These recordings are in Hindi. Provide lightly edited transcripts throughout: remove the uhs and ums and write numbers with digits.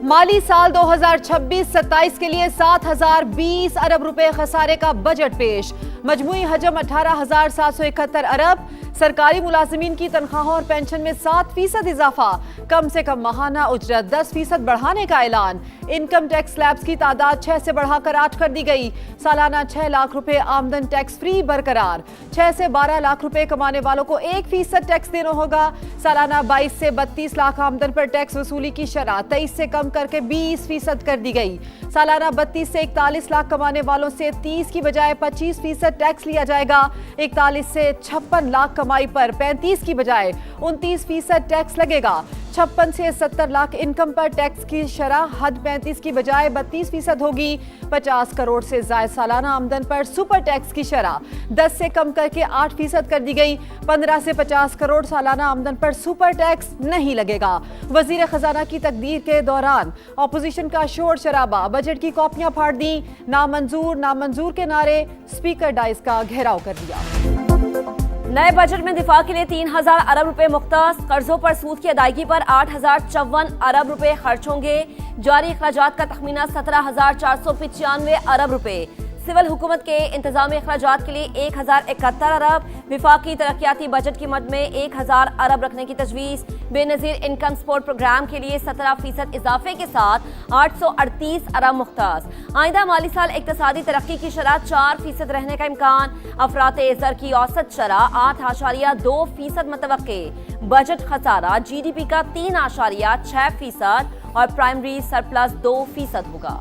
माली साल 2026-27 के लिए 7,020 अरब रुपए खसारे का बजट पेश। मजमूई हजम 18,771 अरब। सरकारी मुलाजिमीन की तनख्वाहों और पेंशन में 7% इजाफा। कम से कम माहाना उजरत 10% बढ़ाने का ऐलान। इनकम टैक्स स्लैब्स की तादाद 6 से बढ़ाकर 8 कर दी गई। सालाना 6 लाख रुपए आमदन टैक्स फ्री बरकरार। 6 से 12 लाख रुपए कमाने वालों को 1% टैक्स देना होगा। सालाना 22 से 32 लाख आमदन पर टैक्स वसूली की शरह 23 से कम करके 20% कर दी गई। सालाना 32 से 41 लाख कमाने वालों से 30 की बजाय 25% टैक्स लिया जाएगा। 41 से 56 लाख कमाई पर 35 की बजाय 29% टैक्स लगेगा। 56 से 70 लाख इनकम पर टैक्स की शरह हद 35 की बजाय 32% होगी। 50 करोड़ से ज्यादा सालाना आमदन पर सुपर टैक्स की शरह 10 से कम करके 8% कर दी गई। 15 से 50 करोड़ सालाना आमदन पर सुपर टैक्स नहीं लगेगा। वजीर खजाना की तकदीर के दौरान ऑपोजिशन का शोर शराबा, बजट की कॉपियां फाड़ दी, नामंजूर के नारे, स्पीकर डाइस का घेराव कर दिया। नए बजट में दिफा के लिए 3,000 अरब रुपए मुख्तस। कर्जों पर सूद की अदायगी पर 8,054 अरब रुपए खर्च होंगे। जारी अखराजात का तखमीना 17,495 अरब रुपए। सिविल हुकूमत के इंतजामी अखराजात के लिए 1,071 अरब। विफाकी तरक्याती बजट की मद में 1,000 अरब रखने की तजवीज़। बेनज़ीर इनकम सपोर्ट प्रोग्राम के लिए 17% इजाफे के साथ 838 अरब मुख्तस। आइंदा माली साल इक्तसादी तरक्की की शरह 4% रहने का इम्कान। अफराते ज़र की औसत शरह 8.2% मतवक्के। बजट खसारा GDP का 3.6% और प्राइमरी सरप्लस 2% होगा।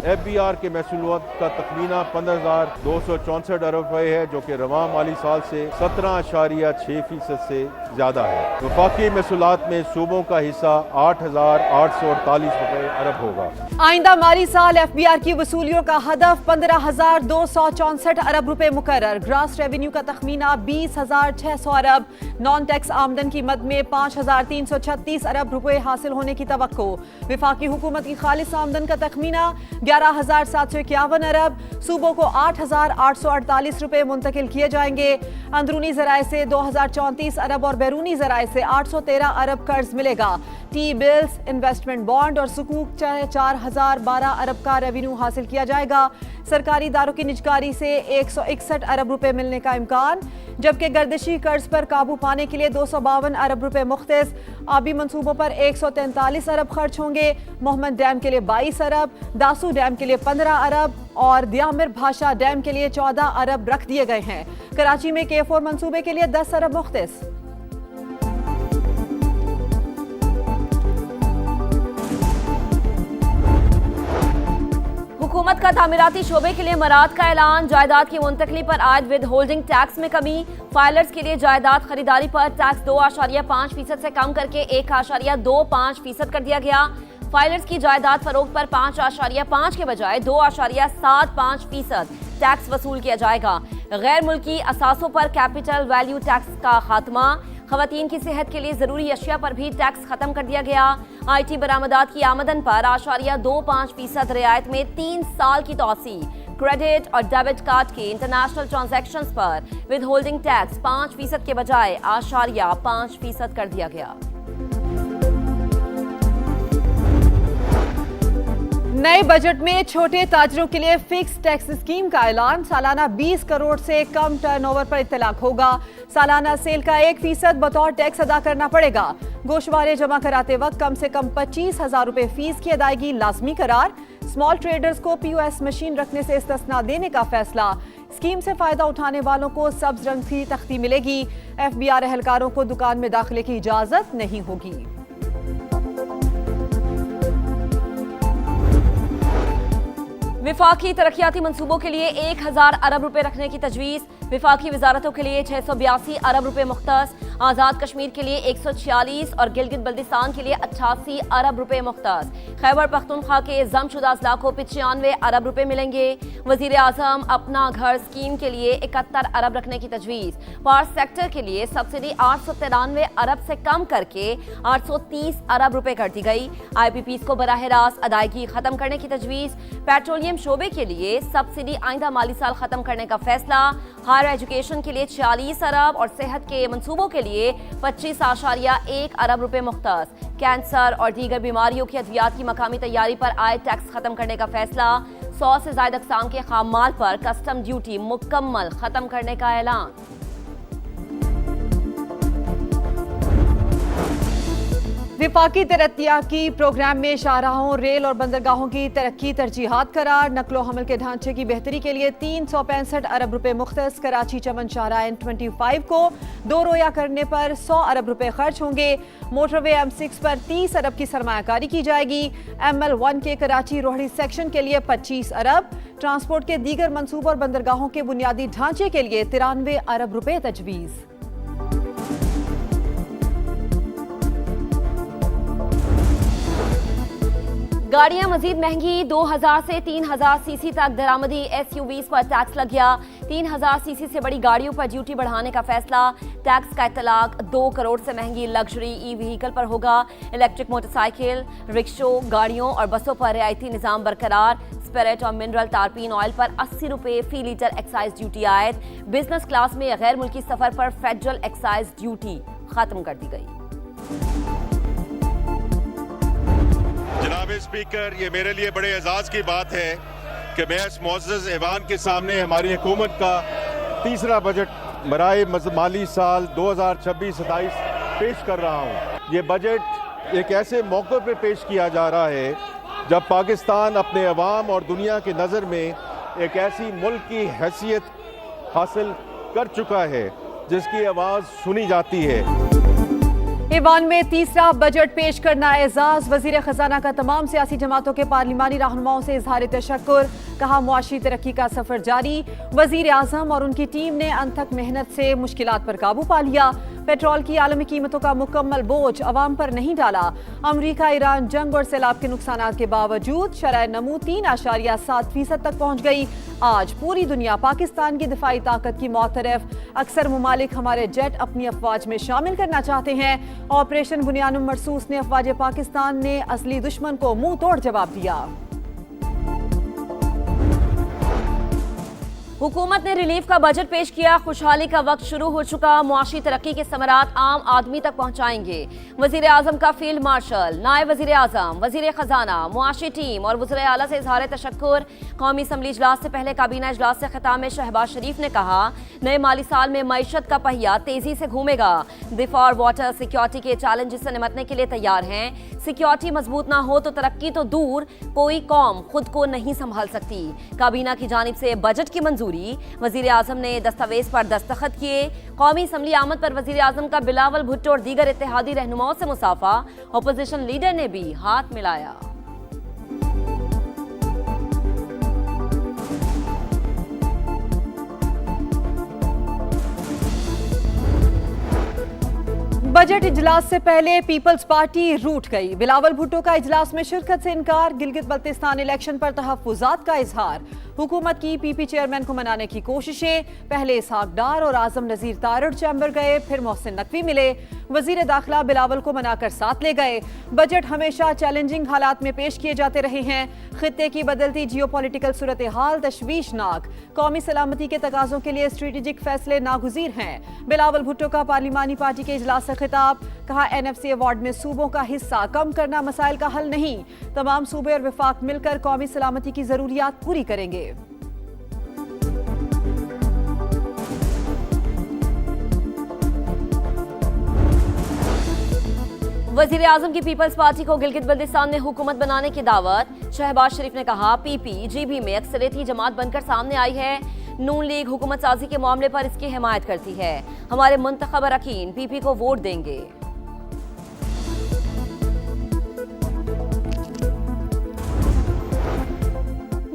FBR के महसूलात का तखमीना 15,264 अरब रुपए है, जो कि रवां माली साल से 17.6% से ज्यादा है। वफाकी महसूलात में सूबों का हिस्सा 8,848 अरब होगा। आइंदा माली साल FBR की वसूलियों का हदफ 15,264 अरब रुपए मुकर्रर। ग्रास रेवेन्यू का तखमीना 20,600 अरब। नॉन टैक्स आमदन की मद में 5,336 अरब रुपए हासिल होने की तवक्को। विफाकी हुकूमत की खालिस आमदन का तखमीना 11,751 अरब। सूबों को 8,848 रुपए मुंतकिल किए जाएंगे। अंदरूनी जराए से 2,034 अरब और बैरूनी जराए से 813 अरब कर्ज मिलेगा। टी बिल्स, इन्वेस्टमेंट बॉन्ड और सुकूक 4,012 अरब का रेवेन्यू हासिल किया जाएगा। सरकारी इदारों की निजकारी से 161 अरब रुपए मिलने का इम्कान, जबकि गर्दिशी कर्ज पर काबू पाने के लिए 252 अरब रुपए मुख्तस। आबी मंसूबों पर 143 अरब खर्च होंगे। मोहम्मद डैम के लिए 22 अरब, दासू डैम के लिए 15 अरब और दियामिर भाषा डैम के लिए 14 अरब रख दिए गए हैं। कराची में K4 मंसूबे के लिए 10 अरब मुख्तस। हुकूमत का तामीराती शोबे के लिए मराद का ऐलान। जायदाद की मुंतकली पर आयद विद होल्डिंग टैक्स में कमी। फाइलर्स के लिए जायदाद खरीदारी पर टैक्स 2.5% से कम करके 1.25% कर दिया गया। फाइलर्स की जायदाद फरोख्त पर 5.5 के बजाय 2.75% टैक्स वसूल किया जाएगा। गैर मुल्की असासों पर कैपिटल वैल्यू टैक्स का खात्मा। खवातीन की सेहत के लिए जरूरी अशिया पर भी टैक्स खत्म कर दिया गया। IT बरामदात की आमदन पर 8.25% रियायत में 3 साल की तौसी। क्रेडिट और डेबिट कार्ड के इंटरनेशनल ट्रांजैक्शंस पर विद होल्डिंग टैक्स 5% के बजाय 8.5% कर दिया गया। नए बजट में छोटे ताजरों के लिए फिक्स टैक्स स्कीम का ऐलान। सालाना 20 करोड़ से कम टर्नओवर पर इत्तलाक होगा। सालाना सेल का 1% बतौर टैक्स अदा करना पड़ेगा। गोशवारे जमा कराते वक्त कम से कम 25,000 रुपए फीस की अदायगी लाजमी करार। स्मॉल ट्रेडर्स को POS मशीन रखने से इस्तिस्ना देने का फैसला। स्कीम से फायदा उठाने वालों को सब्ज रंग की तख्ती मिलेगी। FBR एहलकारों को दुकान में दाखिले की इजाजत नहीं होगी। विफाकी तरक्याती मंसूबों के लिए 1,000 अरब रुपए रखने की तजवीज़। विफाकी वजारतों के लिए 682 अरब रुपए मुख्तस। आज़ाद कश्मीर के लिए 146 और गिलगित बल्दिस्तान के लिए 88 अरब रुपए मुख्तस। खैबर पख्तूनख्वा के जमशुदा अजला को 95 अरब रुपए मिलेंगे। वजीर आजम अपना घर स्कीम के लिए 71 अरब रखने की तजवीज़। पावर सेक्टर के लिए सब्सिडी 893 अरब से कम करके 830 अरब रुपए कर दी गई। IPPs को बराह रास्त अदायगी खत्म करने की तजवीज़। पेट्रोलियम शोबे के लिए सब्सिडी आइंदा माली साल खत्म करने का फैसला। हायर एजुकेशन के लिए 40 अरब और सेहत के मंसूबों के लिए 25.1 अरब रुपए मुख्तस। कैंसर और दीगर बीमारियों की अद्वियात की मकामी तैयारी पर आय टैक्स खत्म करने का फैसला। 100 से ज्यादा अक़साम के खाम माल पर कस्टम ड्यूटी मुकम्मल खत्म करने का ऐलान। विफाकी तरक्याती प्रोग्राम में शाहराहों, रेल और बंदरगाहों की तरक्की तरजीहात करार। नकलो हमल के ढांचे की बेहतरी के लिए 365 अरब रुपए मुख्तस। कराची चमन शाहराह N25 को 2 रोया करने पर 100 अरब रुपए खर्च होंगे। मोटरवे M6 पर 30 अरब की सरमायाकारी की जाएगी। ML1 के कराची रोहड़ी सेक्शन के लिए 25 अरब। ट्रांसपोर्ट के दीगर मंसूबों और बंदरगाहों के बुनियादी ढांचे के लिए 93 अरब रुपए तजवीज़। गाड़ियां मजीद महंगी। 2000 से 3000 सीसी तक दरामदी SUVs पर टैक्स लग गया। 3000 सीसी से बड़ी गाड़ियों पर ड्यूटी बढ़ाने का फैसला। टैक्स का इतलाक 2 करोड़ से महंगी लग्जरी व्हीकल पर होगा। इलेक्ट्रिक मोटरसाइकिल, रिक्शों, गाड़ियों और बसों पर रियायती निजाम बरकरार। स्पिरिट और मिनरल टारपीन ऑयल पर 80 रुपए फी लीटर एक्साइज ड्यूटी आयद। बिजनेस क्लास में गैर मुल्की सफर पर फेडरल एक्साइज ड्यूटी खत्म कर दी गई। जनाब स्पीकर, ये मेरे लिए बड़े एजाज की बात है कि मैं इस मुअज़्ज़ज़ ऐवान के सामने हमारी हुकूमत का तीसरा बजट बराए माली साल 2026-27 पेश कर रहा हूँ। ये बजट एक ऐसे मौके पे पेश किया जा रहा है जब पाकिस्तान अपने अवाम और दुनिया की नज़र में एक ऐसी मुल्क की हैसियत हासिल कर चुका है जिसकी आवाज़ सुनी जाती है। ईवान में तीसरा बजट पेश करना एजाज। वजीर खजाना का तमाम सियासी जमातों के पार्लिमानी रहनुमाओं से इजहार तशक्कुर। कहा मुआशी तरक्की का सफर जारी। वजीर आजम और उनकी टीम ने अनथक मेहनत से मुश्किलात पर काबू पा लिया। पेट्रोल की आलमी कीमतों का मुकम्मल बोझ अवाम पर नहीं डाला। अमरीका ईरान जंग और सैलाब के नुकसानात के बावजूद शरह नमू 3.7% तक पहुंच गई। आज पूरी दुनिया पाकिस्तान की दिफाई ताकत की मौतरफ। अक्सर ममालिक हमारे जेट अपनी अफवाज में शामिल करना चाहते हैं। ऑपरेशन बुनियानुम मरसूस ने अफवाज पाकिस्तान ने असली दुश्मन को मुंह तोड़ जवाब दिया। हुकूमत ने रिलीफ का बजट पेश किया। खुशहाली का वक्त शुरू हो चुका। मुआशी तरक्की के समरात आम आदमी तक पहुंचाएंगे। वजीर आजम का फील्ड मार्शल, नायब वजीर आजम, वजीर खजाना, मुआशी टीम और वज़ीर आला से इजहार तशक्कुर। कौमी असम्बली इजलास से पहले काबीना इजलास से खिताब में शहबाज शरीफ ने कहा, नए माली साल में मईशत का पहिया तेजी से घूमेगा। दिफा और वाटर सिक्योरिटी के चैलेंजेस से निपटने के लिए तैयार हैं। सिक्योरिटी मजबूत ना हो तो तरक्की तो दूर, कोई कौम खुद को नहीं संभाल सकती। काबीना की जानिब से बजट की मंजूरी। वजीर आजम ने दस्तावेज पर दस्तखत किए। कौमी असम्बली आमद पर वजीर आजम का बिलावल भुट्टो और दीगर इत्तेहादी रहनुमाओं से मुसाफा। अपोजिशन लीडर ने भी हाथ मिलाया। बजट इजलास से पहले पीपल्स पार्टी रूठ गई। बिलावल भुट्टो का इजलास में शिरकत से इनकार। गिलगित बल्तिस्तान इलेक्शन पर तहफ्फुजात का इजहार। हुकूमत की पीपी चेयरमैन को मनाने की कोशिशें। पहले इसहाक डार और आजम नजीर तारड़ चैम्बर गए, फिर मोहसिन नकवी मिले। वजीर दाखिला बिलावल को मनाकर साथ ले गए। बजट हमेशा चैलेंजिंग हालात में पेश किए जाते रहे हैं। खित्ते की बदलती जियोपॉलिटिकल सूरत हाल तशवीशनाक। कौमी सलामती के तकाजों के लिए स्ट्रेटेजिक फैसले नागुजीर हैं। बिलावल भुट्टो का पार्लिमानी पार्टी के इजलास से खिताब। कहा, NFC अवार्ड में सूबों का हिस्सा कम करना मसाइल का हल नहीं। तमाम सूबे और विफाक मिलकर कौमी सलामती की जरूरियात पूरी करेंगे। वजीर आजम की पीपल्स पार्टी को गिलगित बल्तिस्तान में हुकूमत बनाने की दावत। शहबाज शरीफ ने कहा, PPGB में अक्सरियती जमात बनकर सामने आई है। नून लीग हुकूमत साजी के मामले पर इसकी हिमायत करती है। हमारे मुंतखब अरकान PP को वोट देंगे।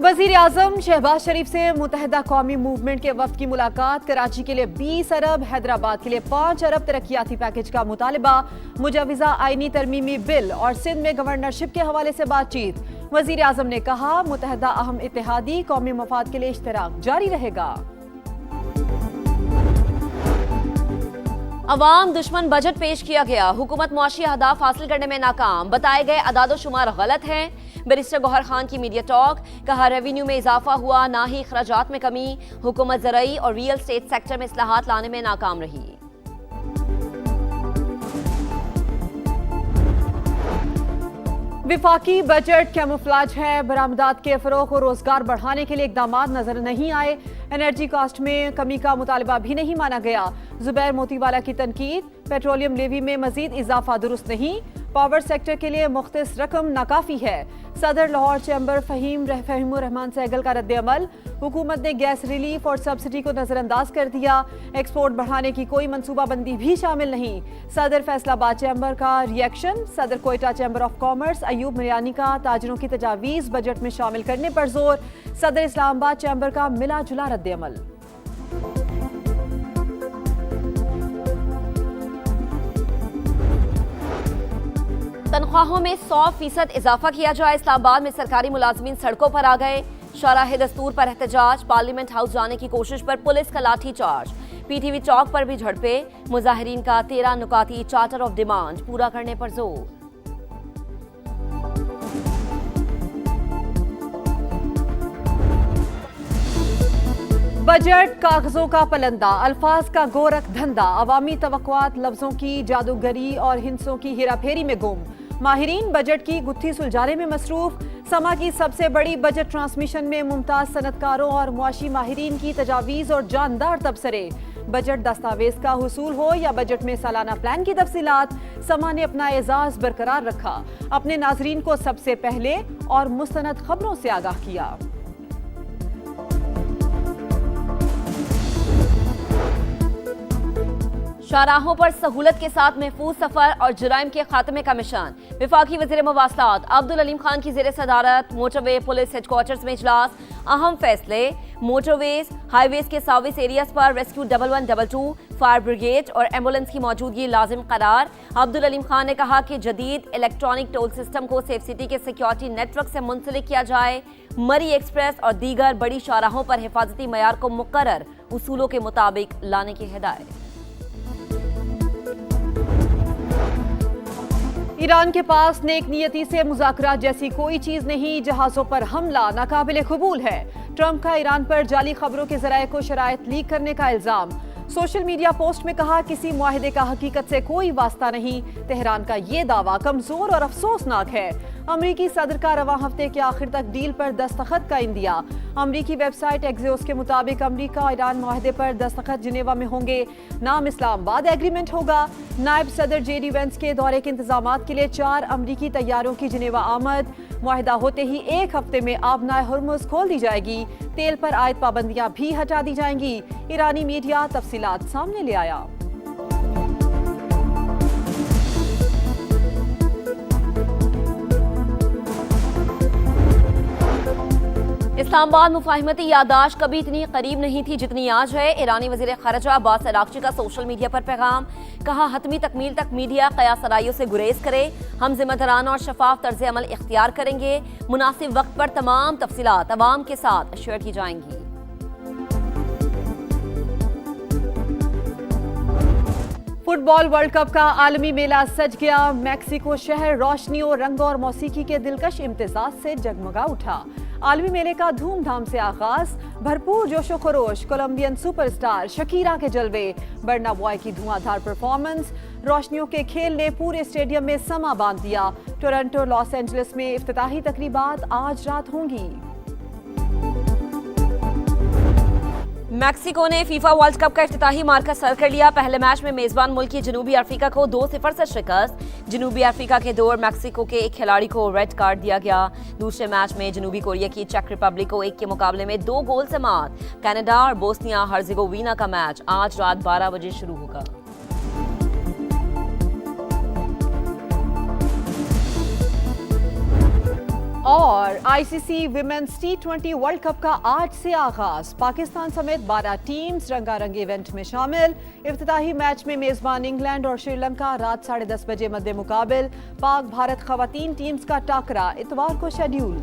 वजीर आजम शहबाज शरीफ से मुत्तहिदा कौमी मूवमेंट के वफ्द की मुलाकात। कराची के लिए 20 अरब, हैदराबाद के लिए 5 अरब तरक्याती पैकेज का मुतालबा। मुजविजा आईनी तरमीमी बिल और सिंध में गवर्नरशिप के हवाले से बातचीत। वजीर आजम ने कहा, मुत्तहिदा अहम इत्तेहादी कौमी मफाद के लिए इश्तराक जारी रहेगा। अवाम दुश्मन बजट पेश किया गया। हुकूमत मुआशी अहदाफ हासिल करने में नाकाम। बताए गए अदादो शुमार गलत हैं। बैरिस्टर गौहर खान की मीडिया टॉक, कहा रेवेन्यू में इजाफा हुआ, ना ही खराजात में कमी। हुकूमत ज़राई और रियल स्टेट सेक्टर में इस्लाहात लाने में नाकाम रही। विफाकी बजट कैमोफ्लाज है, बरामदात के फरोग और रोजगार बढ़ाने के लिए इकदाम नजर नहीं आए। एनर्जी कास्ट में कमी का मुतालबा भी नहीं माना गया। जुबैर मोतीवाला की तनकीद, पेट्रोलियम लेवी में मजीद इजाफा दुरुस्त नहीं। पावर सेक्टर के लिए मुख्तस रकम नाकाफी है। सदर लाहौर चैम्बर फहीमुर रहमान सहगल का रद्द-ए-अमल, हुकूमत ने गैस रिलीफ और सब्सिडी को नजरअंदाज कर दिया। एक्सपोर्ट बढ़ाने की कोई मनसूबाबंदी भी शामिल नहीं। सदर फैसलाबाद चैम्बर का रिएक्शन, सदर Quetta chamber of commerce Ayub Miani का ताजरों की तजावीज़ बजट में शामिल करने पर जोर। सदर इस्लामाबाद चैम्बर का मिला जुला रद्द-ए-अमल। तनख्वाहों में 100% इजाफा किया जाए। इस्लामाबाद में सरकारी मुलाजमीन सड़कों पर आ गए। शराह दस्तूर पर एहतजाज, पार्लियामेंट हाउस जाने की कोशिश पर पुलिस का लाठी चार्ज। पीटीवी चौक पर भी झड़पे। मुजाहिरीन का 13 नुकाती चार्टर ऑफ डिमांड पूरा करने पर जोर। बजट कागजों का पलंदा, अल्फाज का गोरख धंधा, अवामी तवक्कुआत लफ्जों की जादूगरी और हिंसों की हेराफेरी में गुम। माहिरीन बजट की गुत्थी सुलझाने में मसरूफ। समा की सबसे बड़ी बजट ट्रांसमिशन में मुमताज सनतकारों और मुआशी माहिरीन की तजावीज़ और जानदार तबसरे। बजट दस्तावेज का हुसूल हो या बजट में सालाना प्लान की तफसीलात, समा ने अपना एजाज बरकरार रखा। अपने नाजरीन को सबसे पहले और मुस्तनद खबरों से आगाह किया। शाहराहों पर सहूलत के साथ महफूज सफर और जुराइम के खात्मे का मिशन। विफाकी वज़ीर मवासलात अब्दुल अलीम खान की ज़ेर सदारत मोटरवे पुलिस हेडक्वार्टर्स में इजलास। अहम फैसले, मोटरवेज हाईवेज के सर्विस एरियाज पर रेस्क्यू 1122, फायर ब्रिगेड और एम्बुलेंस की मौजूदगी लाजिम करार। अब्दुल अलीम खान ने कहा कि जदीद इलेक्ट्रॉनिक टोल सिस्टम को सेफ सिटी के सिक्योरिटी नेटवर्क से मुंसलिक किया जाए। मरी एक्सप्रेस और दीगर बड़ी शाहराहों पर हिफाजती मयार को मुकर्रर उसूलों के मुताबिक लाने की हिदायत। ईरान के पास नेक नियति से मुज़ाकरात जैसी कोई चीज नहीं, जहाजों पर हमला नाकाबिले कबूल है। ट्रंप का ईरान पर जाली खबरों के जराये को शराइत लीक करने का इल्जाम। सोशल मीडिया पोस्ट में कहा, किसी मुआहिदे का हकीकत से कोई वास्ता नहीं। तेहरान का ये दावा कमजोर और अफसोसनाक है। अमरीकी सदर का रवां हफ्ते के आखिर तक डील पर दस्तखत का इंदिया। अमरीकी वेबसाइट एक्सियोस के मुताबिक अमरीका ईरान मुआहदे पर दस्तखत जिनेवा में होंगे। नाम इस्लामाबाद एग्रीमेंट होगा। नायब सदर जेडी वेंस के दौरे के इंतजामात के लिए 4 अमरीकी तैयारों की जिनेवा आमद। मुआहदा होते ही 1 हफ्ते में आबनाए हुर्मुज खोल दी जाएगी। तेल पर आयद पाबंदियां भी हटा दी जाएंगी। ईरानी मीडिया तफसीलात सामने ले आया। इस्लामाबाद मुफाहिमती यादाश्त कभी इतनी करीब नहीं थी जितनी आज है। ईरानी वज़ीर ख़ारिजा अब्बास अरागची का सोशल मीडिया पर पैगाम, कहा हतमी तकमील तक मीडिया कयासराइयों से गुरेज करे। हम जिम्मेदाराना और शफाफ तर्ज अमल इख्तियार करेंगे। मुनासिब वक्त पर तमाम तफसीलात अवाम के साथ शेयर की जाएंगी। फुटबॉल वर्ल्ड कप का आलमी मेला सज गया। मैक्सिको शहर रोशनियों, रंगों और मौसीकी के दिलकश इम्तिजाज से जगमगा उठा। आलमी मेले का धूमधाम से आगाज, भरपूर जोशो खरोश, कोलंबियन सुपरस्टार शकीरा के जलवे, बर्ना बॉय की धुआंधार परफॉर्मेंस, रोशनियों के खेल ने पूरे स्टेडियम में समा बांध दिया। टोरंटो, लॉस एंजलिस में इफ्तिताही तकरीबात आज रात होंगी। मैक्सिको ने फीफा वर्ल्ड कप का इफ्तिताही मार्का सर कर लिया। पहले मैच में मेजबान मुल्क की जनूबी अफ्रीका को 2-0 से शिकस्त। जनूबी अफ्रीका के दौर मैक्सिको के एक खिलाड़ी को रेड कार्ड दिया गया। दूसरे मैच में जनूबी कोरिया की चेक रिपब्लिक को 1 के मुकाबले में 2 गोल से मात। कनाडा और बोस्निया हर्जेगोविना का मैच आज रात 12 बजे शुरू होगा। और ICC women's T20 world cup का आज से आगाज। पाकिस्तान समेत 12 टीम्स रंगारंग इवेंट में शामिल। इफ्तिताही मैच में मेजबान इंग्लैंड और श्रीलंका रात 10:30 बजे मद्दे मुकाबिल। पाक भारत खवातीन टीम्स का टाकरा इतवार को शेड्यूल।